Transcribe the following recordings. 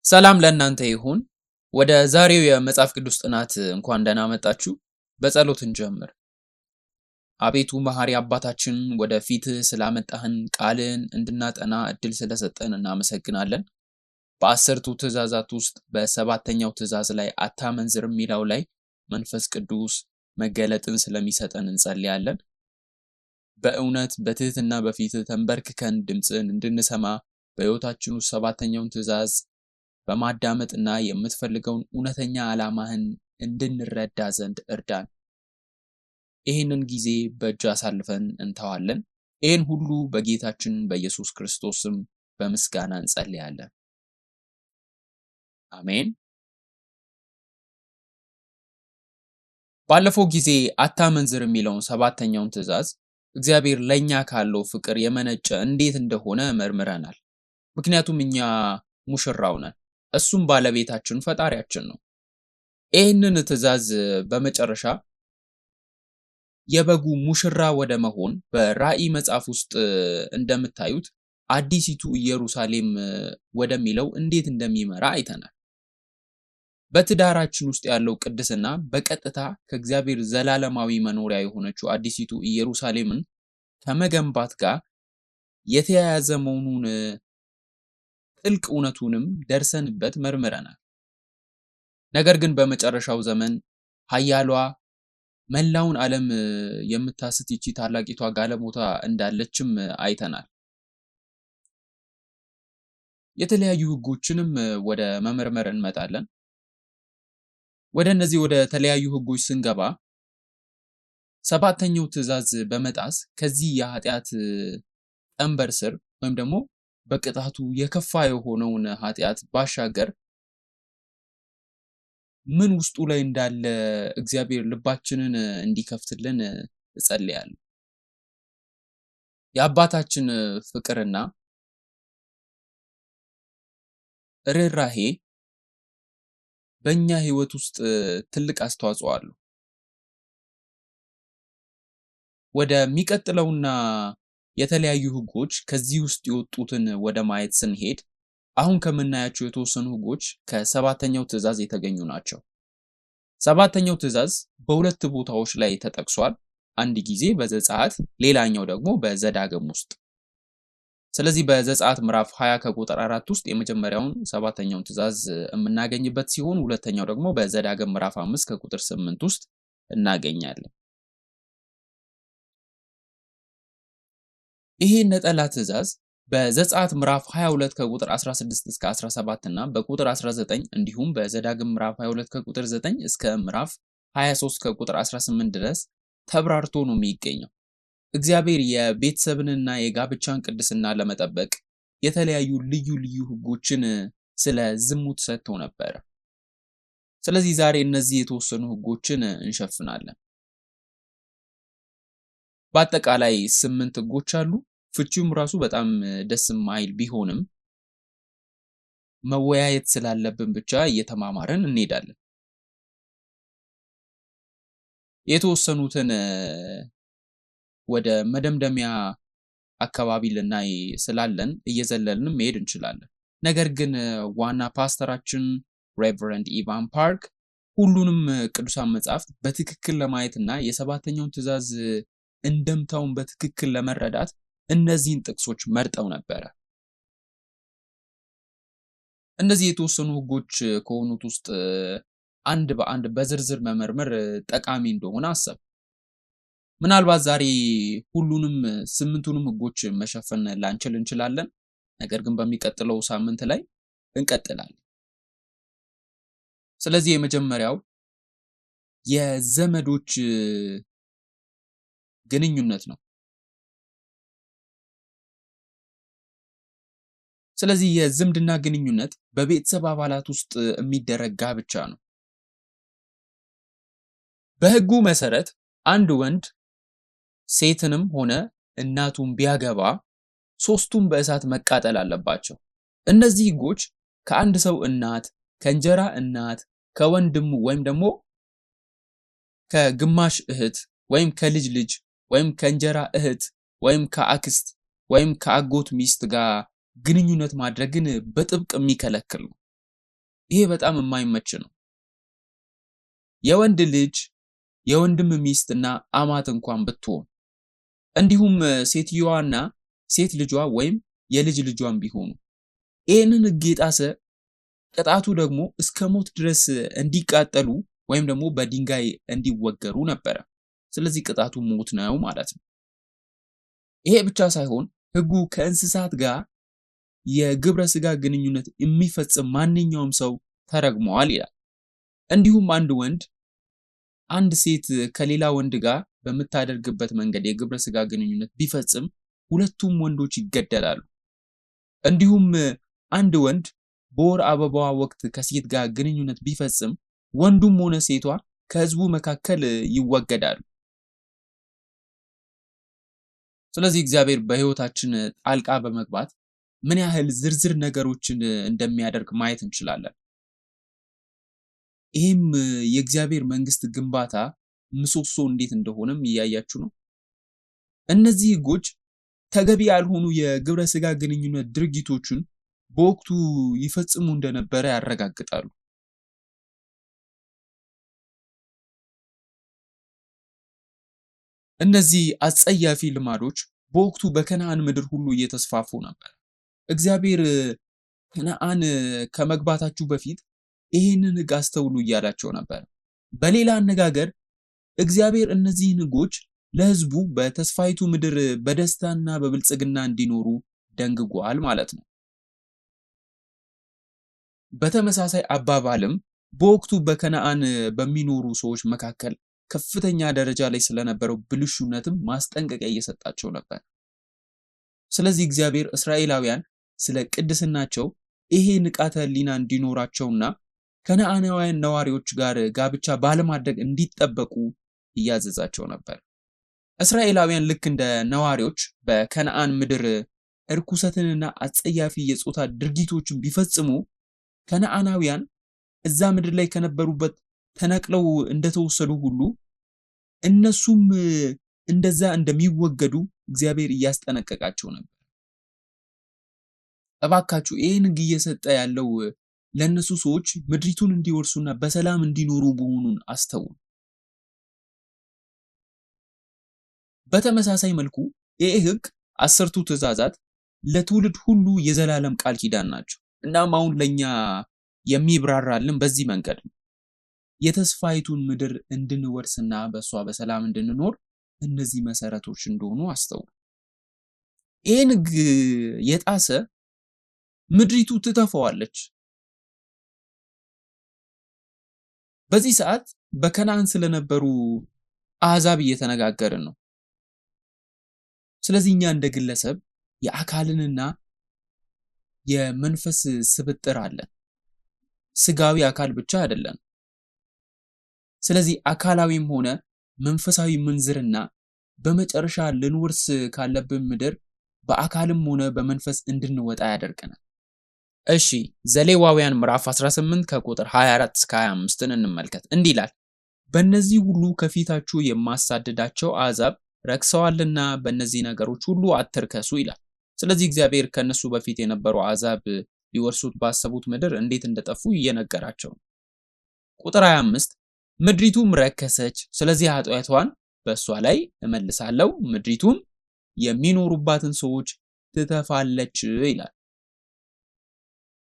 ሰላም ለእናንተ ይሁን። ወደ ዛሬው የመጽሐፍ ቅዱስ ጥናት እንኳን ደህና መጣችሁ። በጸሎት እንጀምር። አቤቱ መሐሪ አባታችን ወደ ፊትህ ስላመጣህን ቃልን እንድናጠና እድል ስለሰጠን እናመሰግናለን። በ10ቱ ትእዛዛት ውስጥ በሰባተኛው ትእዛዝ ላይ አታመንዝር የሚለው ላይ መንፈስ ቅዱስ መገለጥን ስለሚሰጠን እንጸልያለን። በእውነት በትህትና በፊትህ ተንበርክከን ድምፅን እንድንሰማ በሕይወታችን ውስጥ ሰባተኛውን ትእዛዝ በማዳመጥና የምትፈልገውን እውነተኛ ዓላማህን እንድንረዳ ዘንድ እርዳን። ይህንን ጊዜ በእጅ አሳልፈን እንተዋለን። ይህን ሁሉ በጌታችን በኢየሱስ ክርስቶስ ስም በምስጋና እንጸልያለን። አሜን። ባለፈው ጊዜ አታመንዝር የሚለውን ሰባተኛውን ትእዛዝ እግዚአብሔር ለኛ ካለው ፍቅር የመነጨ እንዴት እንደሆነ መርምረናል። ምክንያቱም እኛ ሙሽራው ነን፣ እሱም ባለቤታችን ፈጣሪያችን ነው። ይህንን ትእዛዝ በመጨረሻ የበጉ ሙሽራ ወደ መሆን በራእይ መጽሐፍ ውስጥ እንደምታዩት አዲሲቱ ኢየሩሳሌም ወደሚለው እንዴት እንደሚመራ አይተናል። በትዳራችን ውስጥ ያለው ቅድስና በቀጥታ ከእግዚአብሔር ዘላለማዊ መኖሪያ የሆነችው አዲሲቱ ኢየሩሳሌምን ከመገንባት ጋር የተያያዘ መሆኑን ጥልቅ እውነቱንም ደርሰንበት መርምረናል። ነገር ግን በመጨረሻው ዘመን ኃያሏ መላውን ዓለም የምታስት ይቺ ታላቂቷ ጋለሞታ እንዳለችም አይተናል። የተለያዩ ሕጎችንም ወደ መመርመር እንመጣለን። ወደ እነዚህ ወደ ተለያዩ ሕጎች ስንገባ ሰባተኛው ትእዛዝ በመጣስ ከዚህ የኃጢአት ቀንበር ስር ወይም ደግሞ በቅጣቱ የከፋ የሆነውን ኃጢአት ባሻገር ምን ውስጡ ላይ እንዳለ እግዚአብሔር ልባችንን እንዲከፍትልን እጸልያለሁ። የአባታችን ፍቅርና ርኅራኄ በእኛ ሕይወት ውስጥ ትልቅ አስተዋጽኦ አለው። ወደሚቀጥለውና የተለያዩ ሕጎች ከዚህ ውስጥ የወጡትን ወደ ማየት ስንሄድ አሁን ከምናያቸው የተወሰኑ ሕጎች ከሰባተኛው ትእዛዝ የተገኙ ናቸው። ሰባተኛው ትእዛዝ በሁለት ቦታዎች ላይ ተጠቅሷል። አንድ ጊዜ በዘጸአት፣ ሌላኛው ደግሞ በዘዳግም ውስጥ። ስለዚህ በዘጸአት ምዕራፍ 20 ከቁጥር 4 ውስጥ የመጀመሪያውን ሰባተኛውን ትእዛዝ የምናገኝበት ሲሆን ሁለተኛው ደግሞ በዘዳግም ምዕራፍ 5 ከቁጥር 8 ውስጥ እናገኛለን። ይሄ ነጠላ ትእዛዝ በዘጸአት ምዕራፍ 22 ከቁጥር 16 እስከ 17 እና በቁጥር 19 እንዲሁም በዘዳግም ምዕራፍ 22 ከቁጥር 9 እስከ ምዕራፍ 23 ከቁጥር 18 ድረስ ተብራርቶ ነው የሚገኘው። እግዚአብሔር የቤተሰብንና የጋብቻን ቅድስና ለመጠበቅ የተለያዩ ልዩ ልዩ ሕጎችን ስለ ዝሙት ሰጥቶ ነበረ። ስለዚህ ዛሬ እነዚህ የተወሰኑ ሕጎችን እንሸፍናለን። በአጠቃላይ 8 ሕጎች አሉ። ፍቺውም ራሱ በጣም ደስ የማይል ቢሆንም መወያየት ስላለብን ብቻ እየተማማረን እንሄዳለን። የተወሰኑትን ወደ መደምደሚያ አካባቢ ልናይ ስላለን እየዘለልን መሄድ እንችላለን። ነገር ግን ዋና ፓስተራችን ሬቨረንድ ኢቫን ፓርክ ሁሉንም ቅዱሳን መጻሕፍት በትክክል ለማየትና የሰባተኛውን ትእዛዝ እንደምታውን በትክክል ለመረዳት እነዚህን ጥቅሶች መርጠው ነበረ። እነዚህ የተወሰኑ ሕጎች ከሆኑት ውስጥ አንድ በአንድ በዝርዝር መመርመር ጠቃሚ እንደሆነ አሰብ። ምናልባት ዛሬ ሁሉንም 8ቱንም ሕጎች መሸፈን ላንችል እንችላለን። ነገር ግን በሚቀጥለው ሳምንት ላይ እንቀጥላለን። ስለዚህ የመጀመሪያው የዘመዶች ግንኙነት ነው። ስለዚህ የዝምድና ግንኙነት በቤተሰብ አባላት ውስጥ የሚደረግ ጋብቻ ነው። በሕጉ መሰረት አንድ ወንድ ሴትንም ሆነ እናቱን ቢያገባ ሶስቱም በእሳት መቃጠል አለባቸው። እነዚህ ሕጎች ከአንድ ሰው እናት፣ ከእንጀራ እናት፣ ከወንድሙ ወይም ደግሞ ከግማሽ እህት ወይም ከልጅ ልጅ ወይም ከእንጀራ እህት ወይም ከአክስት ወይም ከአጎት ሚስት ጋር ግንኙነት ማድረግን በጥብቅ የሚከለክል ነው። ይሄ በጣም የማይመች ነው። የወንድ ልጅ የወንድም ሚስትና አማት እንኳን ብትሆን እንዲሁም ሴትየዋና ሴት ልጇ ወይም የልጅ ልጇን ቢሆኑ ይህንን ሕግ የጣሰ ቅጣቱ ደግሞ እስከ ሞት ድረስ እንዲቃጠሉ ወይም ደግሞ በድንጋይ እንዲወገሩ ነበረ። ስለዚህ ቅጣቱ ሞት ነው ማለት ነው። ይሄ ብቻ ሳይሆን ሕጉ ከእንስሳት ጋር የግብረ ስጋ ግንኙነት የሚፈጽም ማንኛውም ሰው ተረግመዋል ይላል። እንዲሁም አንድ ወንድ አንድ ሴት ከሌላ ወንድ ጋር በምታደርግበት መንገድ የግብረ ስጋ ግንኙነት ቢፈጽም ሁለቱም ወንዶች ይገደላሉ። እንዲሁም አንድ ወንድ በወር አበባዋ ወቅት ከሴት ጋር ግንኙነት ቢፈጽም ወንዱም ሆነ ሴቷ ከህዝቡ መካከል ይወገዳሉ። ስለዚህ እግዚአብሔር በህይወታችን ጣልቃ በመግባት ምን ያህል ዝርዝር ነገሮችን እንደሚያደርግ ማየት እንችላለን። ይህም የእግዚአብሔር መንግስት ግንባታ ምሰሶ እንዴት እንደሆነም እያያችሁ ነው። እነዚህ ህጎች ተገቢ ያልሆኑ የግብረ ስጋ ግንኙነት ድርጊቶችን በወቅቱ ይፈጽሙ እንደነበረ ያረጋግጣሉ። እነዚህ አጸያፊ ልማዶች በወቅቱ በከነዓን ምድር ሁሉ እየተስፋፉ ነበር። እግዚአብሔር ከነዓን ከመግባታችሁ በፊት ይህንን ህግ አስተውሉ እያላቸው ነበር። በሌላ አነጋገር እግዚአብሔር እነዚህን ህጎች ለህዝቡ በተስፋይቱ ምድር በደስታና በብልጽግና እንዲኖሩ ደንግጓል ማለት ነው። በተመሳሳይ አባባልም በወቅቱ በከነዓን በሚኖሩ ሰዎች መካከል ከፍተኛ ደረጃ ላይ ስለነበረው ብልሹነትም ማስጠንቀቂያ እየሰጣቸው ነበር። ስለዚህ እግዚአብሔር እስራኤላውያን ስለ ቅድስናቸው ይሄ ንቃተ ህሊና እንዲኖራቸውና ከነዓናውያን ነዋሪዎች ጋር ጋብቻ ባለማድረግ እንዲጠበቁ እያዘዛቸው ነበር። እስራኤላውያን ልክ እንደ ነዋሪዎች በከነዓን ምድር እርኩሰትንና አጸያፊ የጾታ ድርጊቶችን ቢፈጽሙ ከነዓናውያን እዛ ምድር ላይ ከነበሩበት ተነቅለው እንደተወሰዱ ሁሉ እነሱም እንደዛ እንደሚወገዱ እግዚአብሔር እያስጠነቀቃቸው ነበር። እባካችሁ ይህን ህግ እየሰጠ ያለው ለእነሱ ሰዎች ምድሪቱን እንዲወርሱና በሰላም እንዲኖሩ መሆኑን አስተውሉ። በተመሳሳይ መልኩ ይህ ህግ 10ቱ ትእዛዛት ለትውልድ ሁሉ የዘላለም ቃል ኪዳን ናቸው። እናም አሁን ለኛ የሚብራራልን በዚህ መንገድ ነው። የተስፋይቱን ምድር እንድንወርስና በሷ በሰላም እንድንኖር እነዚህ መሰረቶች እንደሆኑ አስተውሉ። ይህን ህግ የጣሰ ምድሪቱ ትተፋዋለች። በዚህ ሰዓት በከነዓን ስለነበሩ አሕዛብ እየተነጋገርን ነው። ስለዚህ እኛ እንደ ግለሰብ የአካልንና የመንፈስ ስብጥር አለን። ስጋዊ አካል ብቻ አይደለም። ስለዚህ አካላዊም ሆነ መንፈሳዊ ምንዝርና በመጨረሻ ልንወርስ ካለብን ምድር በአካልም ሆነ በመንፈስ እንድንወጣ ያደርገናል። እሺ ዘሌዋውያን ምዕራፍ 18 ከቁጥር 24 እስከ 25ን እንመልከት። እንዲህ ይላል፣ በእነዚህ ሁሉ ከፊታችሁ የማሳድዳቸው አሕዛብ ረክሰዋልና በእነዚህ ነገሮች ሁሉ አትርከሱ ይላል። ስለዚህ እግዚአብሔር ከነሱ በፊት የነበሩ አሕዛብ ሊወርሱት ባሰቡት ምድር እንዴት እንደጠፉ እየነገራቸው ነው። ቁጥር 25 ምድሪቱም ረከሰች፣ ስለዚህ ኃጢአቷን በእሷ ላይ እመልሳለሁ፣ ምድሪቱም የሚኖሩባትን ሰዎች ትተፋለች ይላል።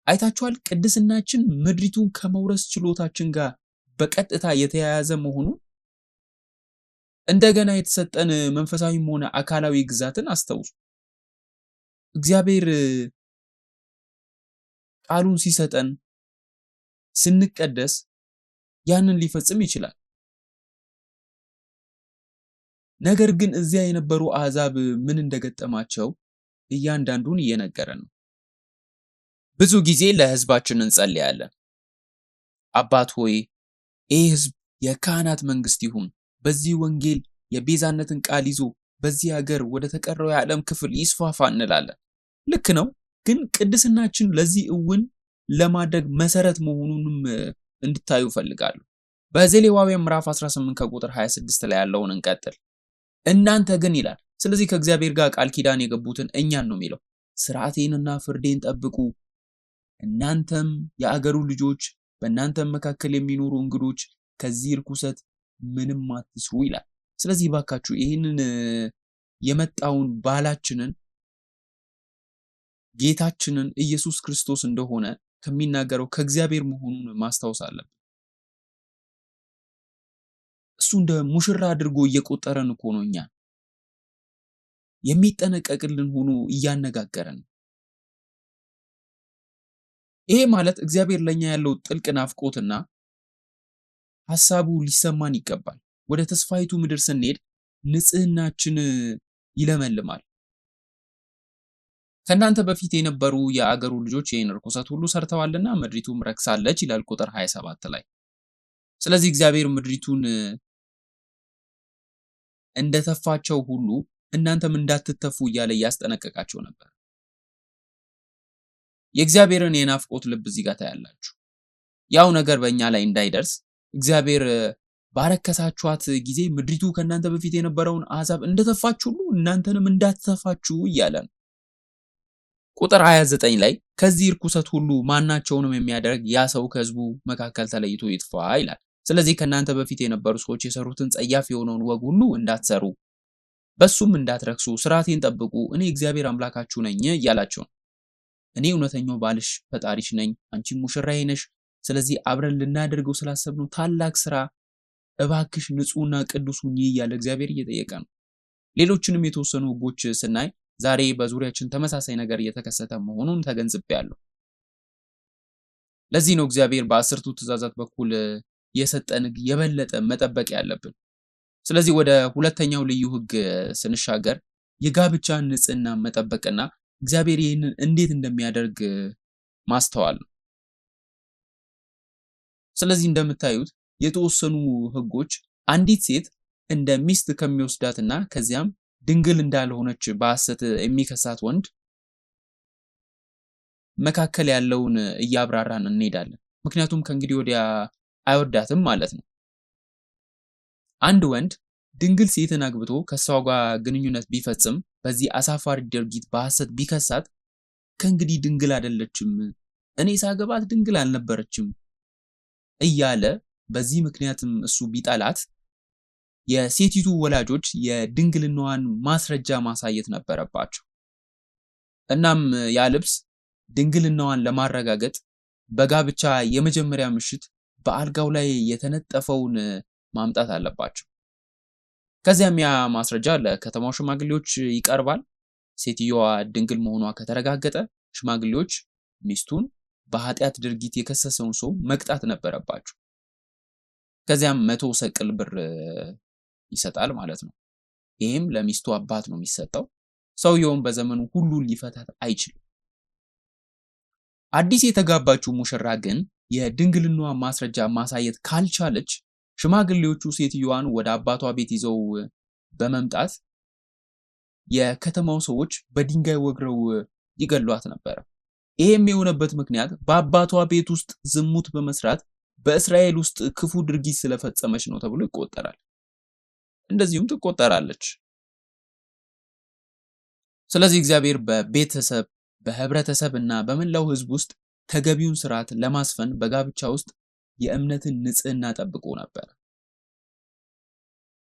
አይታችኋል? ቅድስናችን ምድሪቱን ከመውረስ ችሎታችን ጋር በቀጥታ የተያያዘ መሆኑን። እንደገና የተሰጠን መንፈሳዊም ሆነ አካላዊ ግዛትን አስተውሱ። እግዚአብሔር ቃሉን ሲሰጠን ስንቀደስ ያንን ሊፈጽም ይችላል። ነገር ግን እዚያ የነበሩ አሕዛብ ምን እንደገጠማቸው እያንዳንዱን እየነገረን ነው። ብዙ ጊዜ ለሕዝባችን እንጸልያለን። አባት ሆይ ይህ ሕዝብ የካህናት መንግስት ይሁን፣ በዚህ ወንጌል የቤዛነትን ቃል ይዞ በዚህ ሀገር ወደ ተቀረው የዓለም ክፍል ይስፋፋ እንላለን። ልክ ነው። ግን ቅድስናችን ለዚህ እውን ለማድረግ መሰረት መሆኑንም እንድታዩ ፈልጋለሁ። በዘሌዋውያን ምዕራፍ 18 ከቁጥር 26 ላይ ያለውን እንቀጥል። እናንተ ግን ይላል። ስለዚህ ከእግዚአብሔር ጋር ቃል ኪዳን የገቡትን እኛን ነው የሚለው። ሥርዓቴንና ፍርዴን ጠብቁ፣ እናንተም የአገሩ ልጆች በእናንተም መካከል የሚኖሩ እንግዶች ከዚህ ርኩሰት ምንም አትስሩ ይላል። ስለዚህ ባካችሁ ይህንን የመጣውን ባላችንን ጌታችንን ኢየሱስ ክርስቶስ እንደሆነ ከሚናገረው ከእግዚአብሔር መሆኑን ማስታወስ አለብን። እሱ እንደ ሙሽራ አድርጎ እየቆጠረን እኮ ነው እኛን የሚጠነቀቅልን ሆኖ እያነጋገረን። ይሄ ማለት እግዚአብሔር ለኛ ያለው ጥልቅ ናፍቆትና ሐሳቡ ሊሰማን ይገባል። ወደ ተስፋይቱ ምድር ስንሄድ ንጽህናችን ይለመልማል። ከእናንተ በፊት የነበሩ የአገሩ ልጆች ይህን ርኩሰት ሁሉ ሰርተዋልና ምድሪቱም ረክሳለች ይላል ቁጥር 27 ላይ። ስለዚህ እግዚአብሔር ምድሪቱን እንደተፋቸው ሁሉ እናንተም እንዳትተፉ እያለ እያስጠነቀቃቸው ነበር። የእግዚአብሔርን የናፍቆት ልብ እዚህ ጋር ታያላችሁ። ያው ነገር በእኛ ላይ እንዳይደርስ እግዚአብሔር ባረከሳችኋት ጊዜ ምድሪቱ ከእናንተ በፊት የነበረውን አሕዛብ እንደተፋችሁ ሁሉ እናንተንም እንዳትተፋችሁ እያለ ነው። ቁጥር 29 ላይ ከዚህ ርኩሰት ሁሉ ማናቸውንም የሚያደርግ ያ ሰው ከሕዝቡ መካከል ተለይቶ ይጥፋ ይላል። ስለዚህ ከእናንተ በፊት የነበሩ ሰዎች የሰሩትን ጸያፍ የሆነውን ወግ ሁሉ እንዳትሰሩ፣ በሱም እንዳትረክሱ፣ ሥርዓቴን ጠብቁ፣ እኔ እግዚአብሔር አምላካችሁ ነኝ እያላቸው ነው። እኔ እውነተኛው ባልሽ ፈጣሪሽ ነኝ፣ አንቺም ሙሽራዬ ነሽ። ስለዚህ አብረን ልናደርገው ስላሰብነው ታላቅ ሥራ እባክሽ ንጹሕና ቅዱስ ሁኚ እያለ እግዚአብሔር እየጠየቀ ነው። ሌሎችንም የተወሰኑ ሕጎች ስናይ ዛሬ በዙሪያችን ተመሳሳይ ነገር እየተከሰተ መሆኑን ተገንዝቤያለሁ። ለዚህ ነው እግዚአብሔር በ10ቱ ትእዛዛት በኩል የሰጠን ሕግ የበለጠ መጠበቅ ያለብን። ስለዚህ ወደ ሁለተኛው ልዩ ሕግ ስንሻገር የጋብቻን ንጽህና መጠበቅና እግዚአብሔር ይህንን እንዴት እንደሚያደርግ ማስተዋል ነው። ስለዚህ እንደምታዩት የተወሰኑ ሕጎች አንዲት ሴት እንደ ሚስት ከሚወስዳትና ከዚያም ድንግል እንዳልሆነች በሐሰት የሚከሳት ወንድ መካከል ያለውን እያብራራን እንሄዳለን። ምክንያቱም ከእንግዲህ ወዲያ አይወዳትም ማለት ነው። አንድ ወንድ ድንግል ሴትን አግብቶ ከሷ ጋር ግንኙነት ቢፈጽም በዚህ አሳፋሪ ድርጊት በሐሰት ቢከሳት ከእንግዲህ ድንግል አይደለችም፣ እኔ ሳገባት ድንግል አልነበረችም እያለ በዚህ ምክንያትም እሱ ቢጠላት የሴቲቱ ወላጆች የድንግልናዋን ማስረጃ ማሳየት ነበረባቸው። እናም ያ ልብስ ድንግልናዋን ለማረጋገጥ በጋብቻ የመጀመሪያ ምሽት በአልጋው ላይ የተነጠፈውን ማምጣት አለባቸው። ከዚያም ያ ማስረጃ ለከተማው ሽማግሌዎች ይቀርባል። ሴትዮዋ ድንግል መሆኗ ከተረጋገጠ ሽማግሌዎች ሚስቱን በኃጢአት ድርጊት የከሰሰውን ሰው መቅጣት ነበረባቸው። ከዚያም 100 ሰቅል ብር ይሰጣል ማለት ነው። ይህም ለሚስቱ አባት ነው የሚሰጠው። ሰውየውም በዘመኑ ሁሉ ሊፈታት አይችልም። አዲስ የተጋባችው ሙሽራ ግን የድንግልናዋ ማስረጃ ማሳየት ካልቻለች ሽማግሌዎቹ ሴትዮዋን ወደ አባቷ ቤት ይዘው በመምጣት የከተማው ሰዎች በድንጋይ ወግረው ይገሏት ነበር። ይሄም የሆነበት ምክንያት በአባቷ ቤት ውስጥ ዝሙት በመስራት በእስራኤል ውስጥ ክፉ ድርጊት ስለፈጸመች ነው ተብሎ ይቆጠራል። እንደዚሁም ትቆጠራለች። ስለዚህ እግዚአብሔር በቤተሰብ በህብረተሰብ እና በመላው ሕዝብ ውስጥ ተገቢውን ስርዓት ለማስፈን በጋብቻ ውስጥ የእምነትን ንጽህና ጠብቆ ነበር።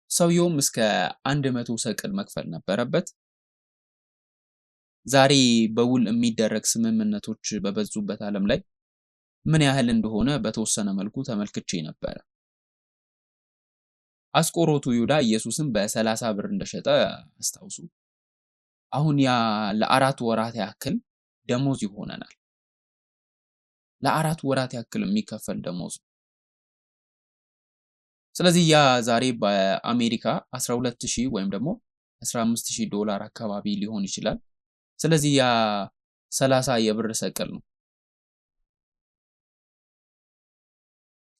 ሰውየውም እስከ 100 ሰቅል መክፈል ነበረበት። ዛሬ በውል የሚደረግ ስምምነቶች በበዙበት ዓለም ላይ ምን ያህል እንደሆነ በተወሰነ መልኩ ተመልክቼ ነበር። አስቆሮቱ ይሁዳ ኢየሱስን በ30 ብር እንደሸጠ አስታውሱ። አሁን ያ ለ4 ወራት ያክል ደሞዝ ይሆነናል። ለ4 ወራት ያክል የሚከፈል ደሞዝ። ስለዚህ ያ ዛሬ በአሜሪካ 12000 ወይም ደግሞ $15000 አካባቢ ሊሆን ይችላል። ስለዚህ ያ 30 የብር ሰቅል ነው።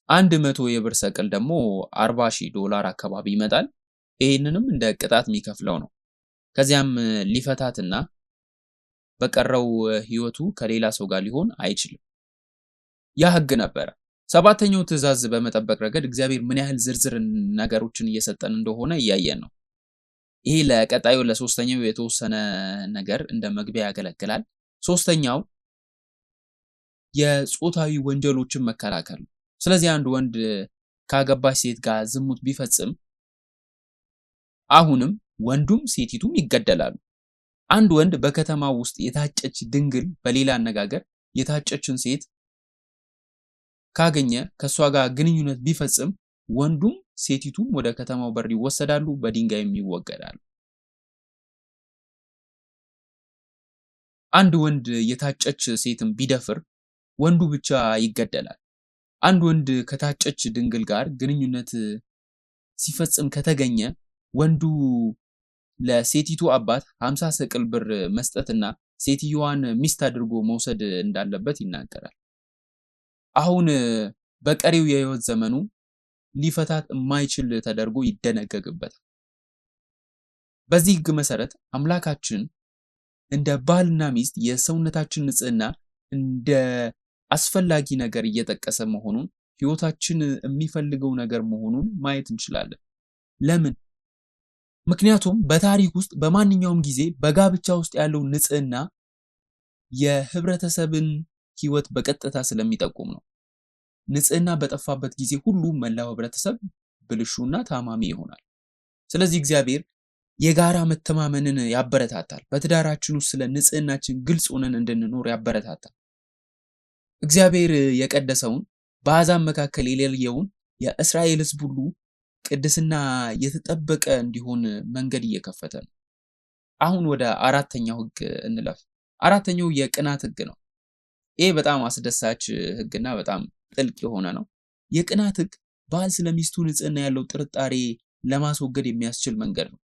100 የብር ሰቅል ደግሞ $40000 አካባቢ ይመጣል። ይሄንንም እንደ ቅጣት የሚከፍለው ነው። ከዚያም ሊፈታትና በቀረው ህይወቱ ከሌላ ሰው ጋር ሊሆን አይችልም። ያ ህግ ነበረ። ሰባተኛው ትእዛዝ በመጠበቅ ረገድ እግዚአብሔር ምን ያህል ዝርዝር ነገሮችን እየሰጠን እንደሆነ እያየን ነው። ይሄ ለቀጣዩ ለሶስተኛው የተወሰነ ነገር እንደ መግቢያ ያገለግላል። ሶስተኛው የጾታዊ ወንጀሎችን መከላከል ነው። ስለዚህ አንድ ወንድ ካገባች ሴት ጋር ዝሙት ቢፈጽም አሁንም ወንዱም ሴቲቱም ይገደላሉ። አንድ ወንድ በከተማው ውስጥ የታጨች ድንግል፣ በሌላ አነጋገር የታጨችን ሴት ካገኘ ከሷ ጋር ግንኙነት ቢፈጽም ወንዱም ሴቲቱም ወደ ከተማው በር ይወሰዳሉ፣ በድንጋይም ይወገዳሉ። አንድ ወንድ የታጨች ሴትን ቢደፍር ወንዱ ብቻ ይገደላል። አንድ ወንድ ከታጨች ድንግል ጋር ግንኙነት ሲፈጽም ከተገኘ ወንዱ ለሴቲቱ አባት 50 ሰቅል ብር መስጠትና ሴትዮዋን ሚስት አድርጎ መውሰድ እንዳለበት ይናገራል። አሁን በቀሪው የህይወት ዘመኑ ሊፈታት የማይችል ተደርጎ ይደነገግበታል። በዚህ ህግ መሰረት አምላካችን እንደ ባልና ሚስት የሰውነታችን ንጽህና እንደ አስፈላጊ ነገር እየጠቀሰ መሆኑን፣ ህይወታችን የሚፈልገው ነገር መሆኑን ማየት እንችላለን። ለምን? ምክንያቱም በታሪክ ውስጥ በማንኛውም ጊዜ በጋብቻ ውስጥ ያለው ንጽህና የህብረተሰብን ህይወት በቀጥታ ስለሚጠቁም ነው። ንጽህና በጠፋበት ጊዜ ሁሉ መላው ህብረተሰብ ብልሹና ታማሚ ይሆናል። ስለዚህ እግዚአብሔር የጋራ መተማመንን ያበረታታል። በትዳራችን ውስጥ ስለ ንጽህናችን ግልጽ ሆነን እንድንኖር ያበረታታል። እግዚአብሔር የቀደሰውን በአሕዛብ መካከል የሌለየውን የእስራኤል ህዝብ ሁሉ ቅድስና የተጠበቀ እንዲሆን መንገድ እየከፈተ ነው። አሁን ወደ አራተኛው ህግ እንለፍ። አራተኛው የቅናት ህግ ነው። ይሄ በጣም አስደሳች ህግና በጣም ጥልቅ የሆነ ነው። የቅናት ህግ ባል ስለሚስቱ ንጽህና ያለው ጥርጣሬ ለማስወገድ የሚያስችል መንገድ ነው።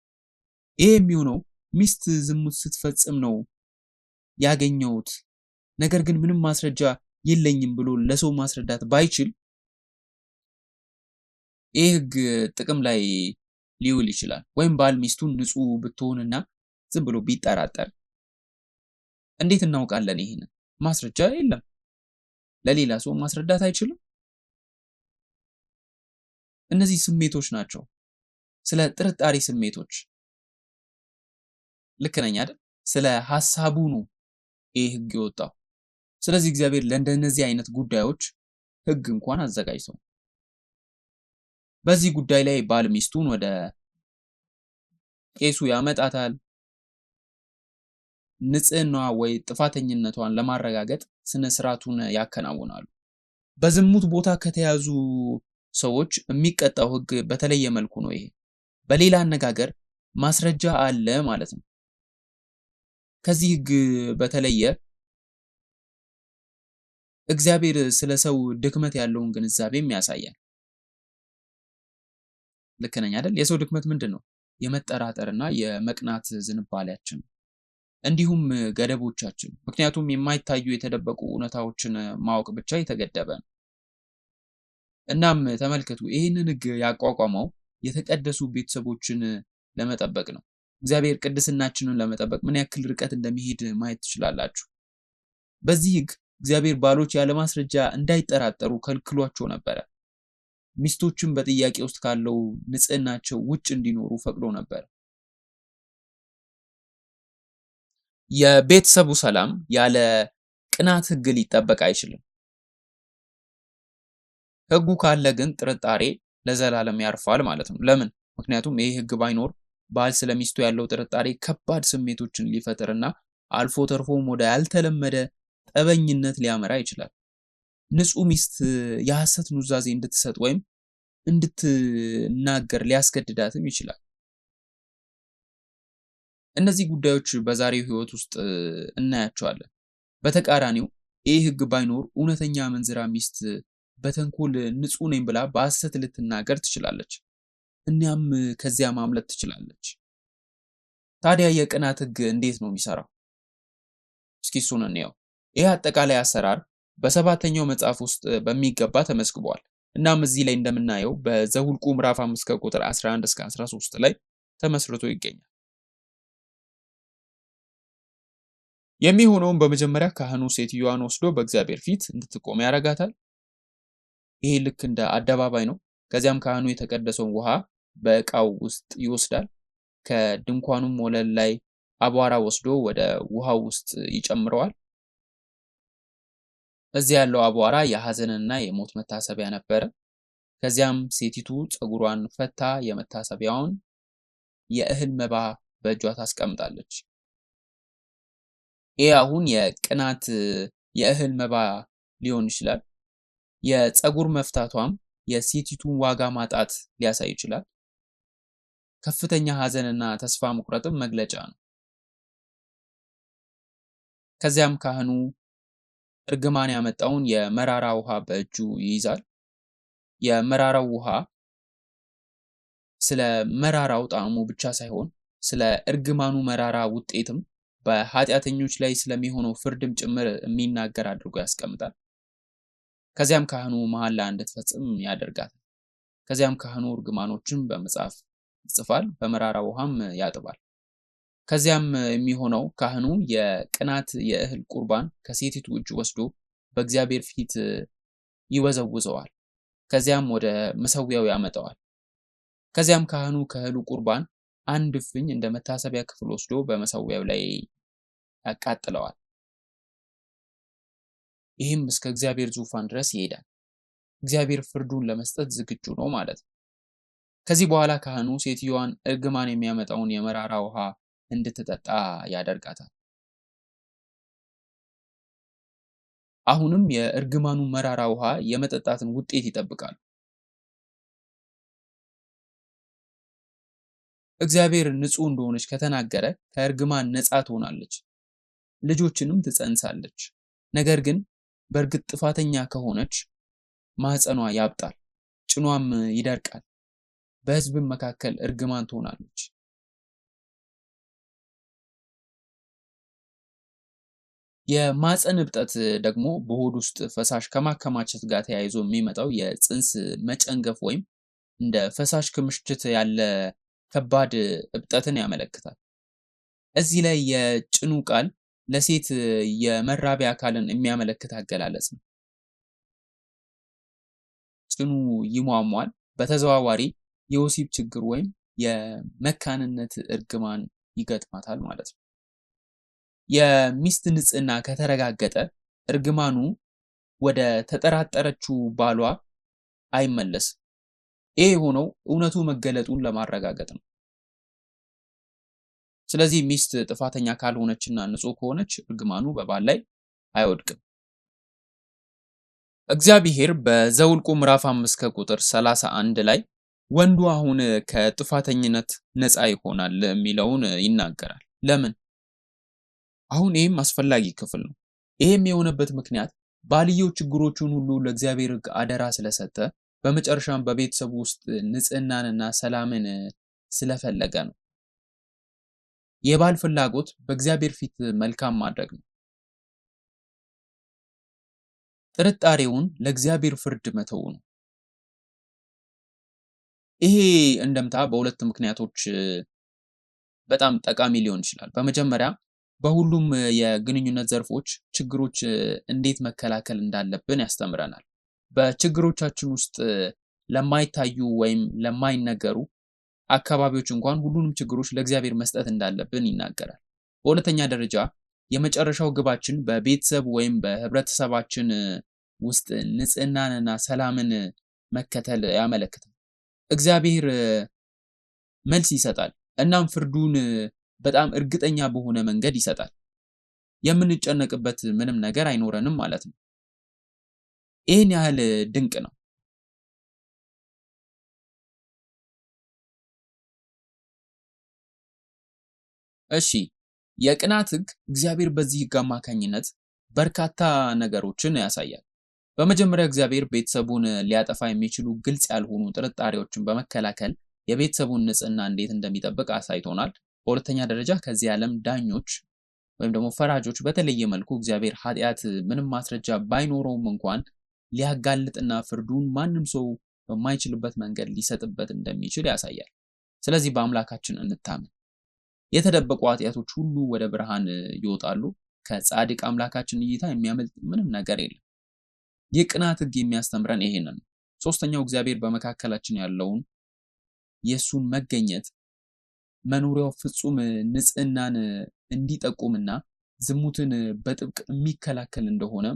ይሄ የሚሆነው ሚስት ዝሙት ስትፈጽም ነው ያገኘሁት፣ ነገር ግን ምንም ማስረጃ የለኝም ብሎ ለሰው ማስረዳት ባይችል ይህ ህግ ጥቅም ላይ ሊውል ይችላል። ወይም ባል ሚስቱን ንጹህ ብትሆንና ዝም ብሎ ቢጠራጠር እንዴት እናውቃለን? ይሄንን ማስረጃ የለም፣ ለሌላ ሰው ማስረዳት አይችልም። እነዚህ ስሜቶች ናቸው፣ ስለ ጥርጣሬ ስሜቶች። ልክ ነኝ አይደል? ስለ ሐሳቡ ነው ይህ ህግ የወጣው። ስለዚህ እግዚአብሔር ለእንደነዚህ አይነት ጉዳዮች ህግ እንኳን አዘጋጅቷል። በዚህ ጉዳይ ላይ ባል ሚስቱን ወደ ቄሱ ያመጣታል። ንጽህናዋ ወይ ጥፋተኝነቷን ለማረጋገጥ ስነ ስርዓቱን ያከናውናሉ። በዝሙት ቦታ ከተያዙ ሰዎች የሚቀጣው ህግ በተለየ መልኩ ነው። ይሄ በሌላ አነጋገር ማስረጃ አለ ማለት ነው። ከዚህ ህግ በተለየ እግዚአብሔር ስለ ሰው ድክመት ያለውን ግንዛቤም ያሳያል። ልክ ነኝ አይደል? የሰው ድክመት ምንድን ነው? የመጠራጠርና የመቅናት ዝንባሌያችን እንዲሁም ገደቦቻችን። ምክንያቱም የማይታዩ የተደበቁ እውነታዎችን ማወቅ ብቻ የተገደበ ነው። እናም ተመልከቱ፣ ይህንን ህግ ያቋቋመው የተቀደሱ ቤተሰቦችን ለመጠበቅ ነው። እግዚአብሔር ቅድስናችንን ለመጠበቅ ምን ያክል ርቀት እንደሚሄድ ማየት ትችላላችሁ። በዚህ ህግ እግዚአብሔር ባሎች ያለ ማስረጃ እንዳይጠራጠሩ ከልክሏቸው ነበረ። ሚስቶችን በጥያቄ ውስጥ ካለው ንጽህናቸው ውጭ እንዲኖሩ ፈቅዶ ነበር። የቤተሰቡ ሰላም ያለ ቅናት ህግ ሊጠበቅ አይችልም። ህጉ ካለ ግን ጥርጣሬ ለዘላለም ያርፋል ማለት ነው። ለምን? ምክንያቱም ይህ ህግ ባይኖር ባል ስለሚስቱ ያለው ጥርጣሬ ከባድ ስሜቶችን ሊፈጥርና አልፎ ተርፎም ወደ ያልተለመደ ጠበኝነት ሊያመራ ይችላል። ንጹህ ሚስት የሐሰት ኑዛዜ እንድትሰጥ ወይም እንድትናገር ሊያስገድዳትም ይችላል። እነዚህ ጉዳዮች በዛሬው ህይወት ውስጥ እናያቸዋለን። በተቃራኒው ይህ ህግ ባይኖር እውነተኛ አመንዝራ ሚስት በተንኮል ንጹህ ነኝ ብላ በሐሰት ልትናገር ትችላለች። እናም ከዚያ ማምለጥ ትችላለች። ታዲያ የቅናት ህግ እንዴት ነው የሚሰራው? እስኪ እሱን እንየው። ይህ አጠቃላይ አሰራር በሰባተኛው መጽሐፍ ውስጥ በሚገባ ተመዝግቧል። እናም እዚህ ላይ እንደምናየው በዘኍልቍ ምዕራፍ 5 ከቁጥር 11 እስከ 13 ላይ ተመስርቶ ይገኛል። የሚሆነውም በመጀመሪያ ካህኑ ሴትዮዋን ወስዶ በእግዚአብሔር ፊት እንድትቆም ያደርጋታል። ይሄ ልክ እንደ አደባባይ ነው። ከዚያም ካህኑ የተቀደሰውን ውሃ በዕቃው ውስጥ ይወስዳል። ከድንኳኑም ወለል ላይ አቧራ ወስዶ ወደ ውሃው ውስጥ ይጨምረዋል። እዚያ ያለው አቧራ የሐዘንና የሞት መታሰቢያ ነበረ። ከዚያም ሴቲቱ ፀጉሯን ፈታ የመታሰቢያውን የእህል መባ በእጇ ታስቀምጣለች። ይህ አሁን የቅናት የእህል መባ ሊሆን ይችላል። የፀጉር መፍታቷም የሴቲቱን ዋጋ ማጣት ሊያሳይ ይችላል። ከፍተኛ ሐዘንና ተስፋ መቁረጥም መግለጫ ነው። ከዚያም ካህኑ እርግማን ያመጣውን የመራራ ውሃ በእጁ ይይዛል። የመራራው ውሃ ስለ መራራው ጣዕሙ ብቻ ሳይሆን ስለ እርግማኑ መራራ ውጤትም በኃጢአተኞች ላይ ስለሚሆነው ፍርድም ጭምር የሚናገር አድርጎ ያስቀምጣል። ከዚያም ካህኑ መሐላ እንድትፈጽም ያደርጋታል። ከዚያም ካህኑ እርግማኖችን በመጽሐፍ ይጽፋል፣ በመራራ ውሃም ያጥባል። ከዚያም የሚሆነው ካህኑ የቅናት የእህል ቁርባን ከሴቲቱ እጅ ወስዶ በእግዚአብሔር ፊት ይወዘውዘዋል። ከዚያም ወደ መሰዊያው ያመጣዋል። ከዚያም ካህኑ ከእህሉ ቁርባን አንድ እፍኝ እንደ መታሰቢያ ክፍል ወስዶ በመሰዊያው ላይ ያቃጥለዋል። ይህም እስከ እግዚአብሔር ዙፋን ድረስ ይሄዳል። እግዚአብሔር ፍርዱን ለመስጠት ዝግጁ ነው ማለት ነው። ከዚህ በኋላ ካህኑ ሴትዮዋን እርግማን የሚያመጣውን የመራራ ውሃ እንድትጠጣ ያደርጋታል። አሁንም የእርግማኑ መራራ ውሃ የመጠጣትን ውጤት ይጠብቃሉ። እግዚአብሔር ንጹሕ እንደሆነች ከተናገረ ከእርግማን ነፃ ትሆናለች፣ ልጆችንም ትጸንሳለች። ነገር ግን በእርግጥ ጥፋተኛ ከሆነች ማህፀኗ ያብጣል፣ ጭኗም ይደርቃል፣ በሕዝብም መካከል እርግማን ትሆናለች። የማህፀን እብጠት ደግሞ በሆድ ውስጥ ፈሳሽ ከማከማቸት ጋር ተያይዞ የሚመጣው የፅንስ መጨንገፍ ወይም እንደ ፈሳሽ ክምችት ያለ ከባድ እብጠትን ያመለክታል። እዚህ ላይ የጭኑ ቃል ለሴት የመራቢያ አካልን የሚያመለክት አገላለጽ ነው። ጽኑ ይሟሟል፣ በተዘዋዋሪ የወሲብ ችግር ወይም የመካንነት እርግማን ይገጥማታል ማለት ነው። የሚስት ንጽህና ከተረጋገጠ እርግማኑ ወደ ተጠራጠረችው ባሏ አይመለስም። ይህ የሆነው እውነቱ መገለጡን ለማረጋገጥ ነው። ስለዚህ ሚስት ጥፋተኛ ካልሆነችና ንጹህ ከሆነች እርግማኑ በባል ላይ አይወድቅም። እግዚአብሔር በዘውልቁ ምዕራፍ 5 ከቁጥር 31 ላይ ወንዱ አሁን ከጥፋተኝነት ነፃ ይሆናል የሚለውን ይናገራል። ለምን? አሁን ይህም አስፈላጊ ክፍል ነው። ይህም የሆነበት ምክንያት ባልየው ችግሮቹን ሁሉ ለእግዚአብሔር ሕግ አደራ ስለሰጠ በመጨረሻም በቤተሰቡ ውስጥ ንጽህናንና ሰላምን ስለፈለገ ነው። የባል ፍላጎት በእግዚአብሔር ፊት መልካም ማድረግ ነው። ጥርጣሬውን ለእግዚአብሔር ፍርድ መተው ነው። ይሄ እንደምታ በሁለት ምክንያቶች በጣም ጠቃሚ ሊሆን ይችላል። በመጀመሪያ በሁሉም የግንኙነት ዘርፎች ችግሮች እንዴት መከላከል እንዳለብን ያስተምረናል። በችግሮቻችን ውስጥ ለማይታዩ ወይም ለማይነገሩ አካባቢዎች እንኳን ሁሉንም ችግሮች ለእግዚአብሔር መስጠት እንዳለብን ይናገራል። በሁለተኛ ደረጃ የመጨረሻው ግባችን በቤተሰብ ወይም በህብረተሰባችን ውስጥ ንጽህናንና ሰላምን መከተል ያመለክታል። እግዚአብሔር መልስ ይሰጣል፣ እናም ፍርዱን በጣም እርግጠኛ በሆነ መንገድ ይሰጣል። የምንጨነቅበት ምንም ነገር አይኖረንም ማለት ነው። ይህን ያህል ድንቅ ነው። እሺ፣ የቅናት ሕግ እግዚአብሔር በዚህ ሕግ አማካኝነት በርካታ ነገሮችን ያሳያል። በመጀመሪያ እግዚአብሔር ቤተሰቡን ሊያጠፋ የሚችሉ ግልጽ ያልሆኑ ጥርጣሬዎችን በመከላከል የቤተሰቡን ንጽህና እንዴት እንደሚጠብቅ አሳይቶናል። በሁለተኛ ደረጃ ከዚህ ዓለም ዳኞች ወይም ደግሞ ፈራጆች በተለየ መልኩ እግዚአብሔር ኃጢአት ምንም ማስረጃ ባይኖረውም እንኳን ሊያጋልጥና ፍርዱን ማንም ሰው በማይችልበት መንገድ ሊሰጥበት እንደሚችል ያሳያል። ስለዚህ በአምላካችን እንታመን። የተደበቁ ኃጢአቶች ሁሉ ወደ ብርሃን ይወጣሉ። ከጻድቅ አምላካችን እይታ የሚያመልጥ ምንም ነገር የለም። የቅናት ሕግ የሚያስተምረን ይሄንን ነው። ሶስተኛው እግዚአብሔር በመካከላችን ያለውን የእሱን መገኘት መኖሪያው ፍጹም ንጽህናን እንዲጠቁምና ዝሙትን በጥብቅ የሚከላከል እንደሆነ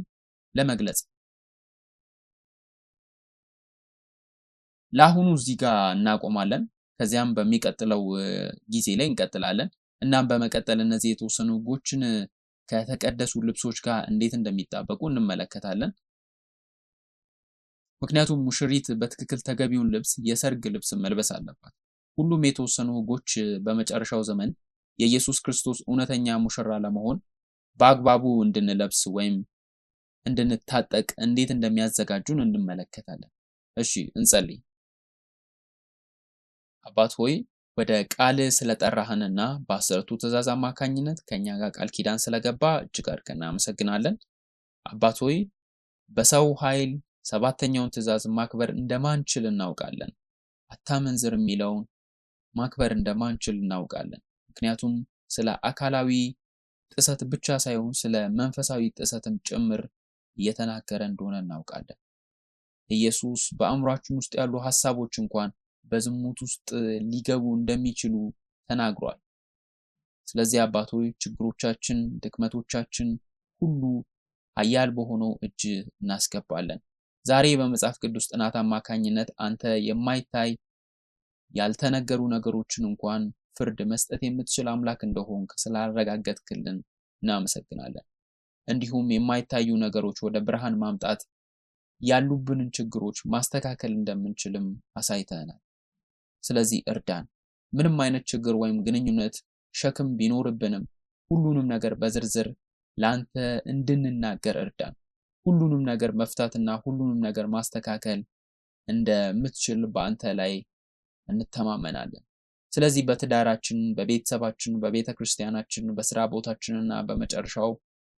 ለመግለጽ። ለአሁኑ እዚህ ጋር እናቆማለን። ከዚያም በሚቀጥለው ጊዜ ላይ እንቀጥላለን። እናም በመቀጠል እነዚህ የተወሰኑ ህጎችን ከተቀደሱ ልብሶች ጋር እንዴት እንደሚጣበቁ እንመለከታለን። ምክንያቱም ሙሽሪት በትክክል ተገቢውን ልብስ የሰርግ ልብስ መልበስ አለባት። ሁሉም የተወሰኑ ህጎች በመጨረሻው ዘመን የኢየሱስ ክርስቶስ እውነተኛ ሙሽራ ለመሆን በአግባቡ እንድንለብስ ወይም እንድንታጠቅ እንዴት እንደሚያዘጋጁን እንመለከታለን። እሺ እንጸልይ። አባት ሆይ ወደ ቃል ስለጠራህንና በአስርቱ ትእዛዝ አማካኝነት ከኛ ጋር ቃል ኪዳን ስለገባ እጅግ አድርገን እናመሰግናለን። አባት ሆይ በሰው ኃይል ሰባተኛውን ትእዛዝ ማክበር እንደማንችል እናውቃለን። አታመንዝር የሚለውን ማክበር እንደማንችል እናውቃለን። ምክንያቱም ስለ አካላዊ ጥሰት ብቻ ሳይሆን ስለ መንፈሳዊ ጥሰትም ጭምር እየተናገረ እንደሆነ እናውቃለን። ኢየሱስ በአእምሯችን ውስጥ ያሉ ሐሳቦች እንኳን በዝሙት ውስጥ ሊገቡ እንደሚችሉ ተናግሯል። ስለዚህ አባቶች ችግሮቻችን፣ ድክመቶቻችን ሁሉ ኃያል በሆነው እጅ እናስገባለን። ዛሬ በመጽሐፍ ቅዱስ ጥናት አማካኝነት አንተ የማይታይ ያልተነገሩ ነገሮችን እንኳን ፍርድ መስጠት የምትችል አምላክ እንደሆንክ ስላረጋገጥክልን እናመሰግናለን። እንዲሁም የማይታዩ ነገሮች ወደ ብርሃን ማምጣት ያሉብንን ችግሮች ማስተካከል እንደምንችልም አሳይተናል። ስለዚህ እርዳን። ምንም አይነት ችግር ወይም ግንኙነት ሸክም ቢኖርብንም ሁሉንም ነገር በዝርዝር ለአንተ እንድንናገር እርዳን። ሁሉንም ነገር መፍታትና ሁሉንም ነገር ማስተካከል እንደምትችል በአንተ ላይ እንተማመናለን። ስለዚህ በትዳራችን፣ በቤተሰባችን፣ በቤተ ክርስቲያናችን፣ በስራ ቦታችንና በመጨረሻው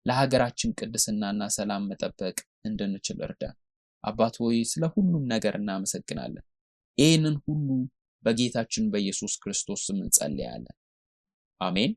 ለሀገራችን ቅድስናና ሰላም መጠበቅ እንድንችል እርዳን። አባት ሆይ ስለ ሁሉም ነገር እናመሰግናለን። ይህንን ሁሉ በጌታችን በኢየሱስ ክርስቶስ ስም እንጸልያለን። አሜን።